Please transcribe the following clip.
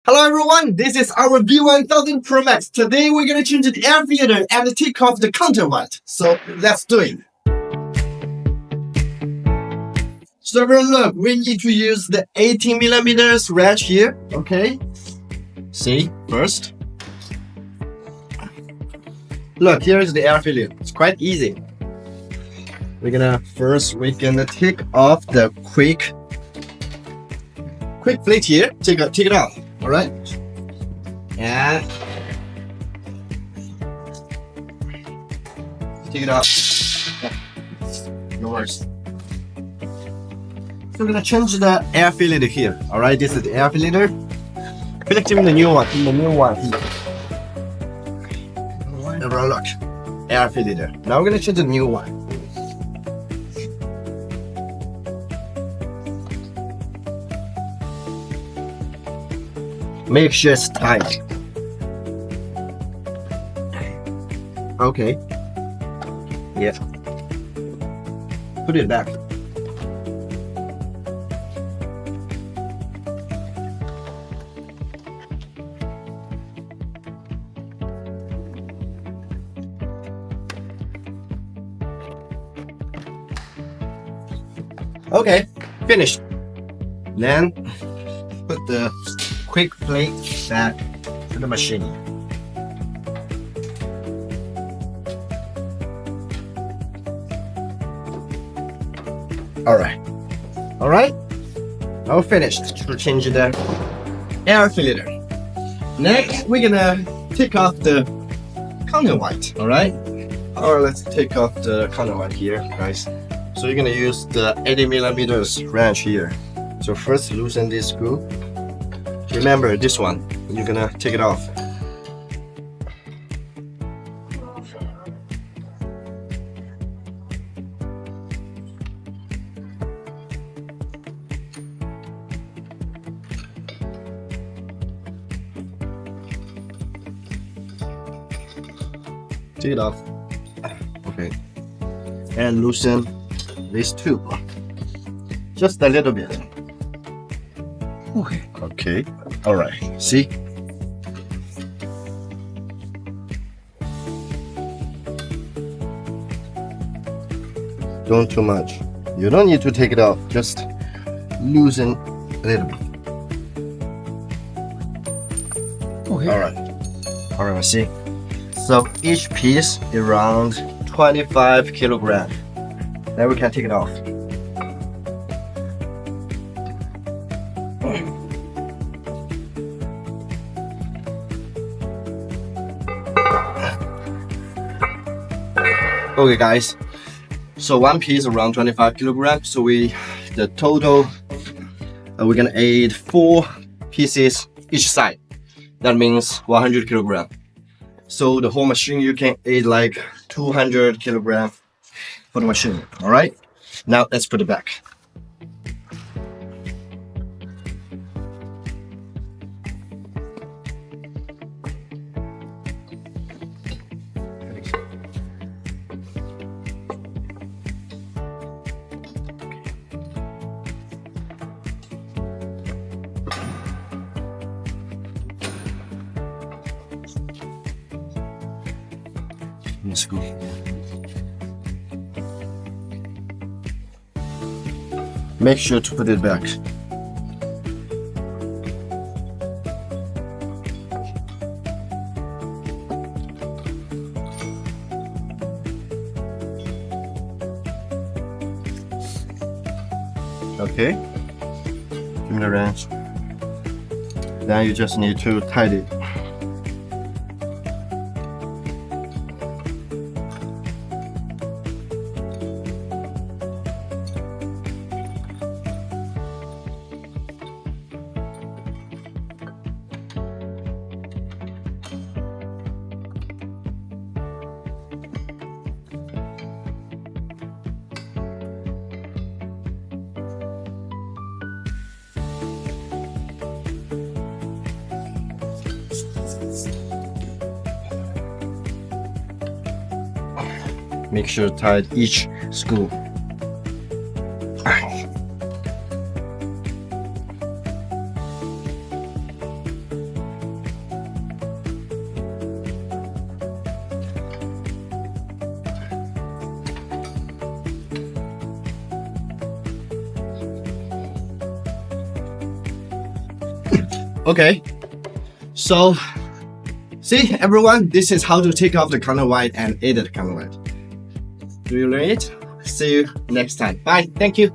Hello everyone, this is our V1000 Pro Max. Today we're gonna change the air filter and take off the counterweight. So let's do it. So look, we need to use the 18 millimeters wrench here. Okay. See, first. Look, here is the air filter. It's quite easy. We're gonna take off the quick plate here. Take it off. All right, and take it off. No worries. So we're gonna change the air filter here. All right, this is the air filter. Connect in the new one. Here. Everyone look, air filter. Now we're gonna change the new one. Make sure it's tight. Okay. Yeah. Put it back. Okay, finished. Then put the quick plate back to the machine. All right. Now finished to change the air filter. Next, we're gonna take off the counterweight. All right. Let's take off the counterweight here, guys. So you're gonna use the 80 millimeters wrench here. So first loosen this screw. Remember this one, you're gonna take it off. Take it off. Okay. And loosen this tube. Just a little bit. Okay. All right. See? Don't too much. You don't need to take it off. Just loosen a little bit. Okay. All right. See? So each piece is around 25 kilograms. Then we can take it off. Okay guys, so one piece around 25 kilograms. So the total, we're gonna add 4 pieces each side. That means 100 kilograms. So the whole machine you can add like 200 kilograms for the machine. All right, now let's put it back. Let's go. Make sure to put it back. Okay. Give me the wrench. Now you just need to tighten it. Make sure to tie each screw. Okay, so see everyone, this is how to take off the counter white and edit the counter white. Do you learn it? See you next time. Bye. Thank you.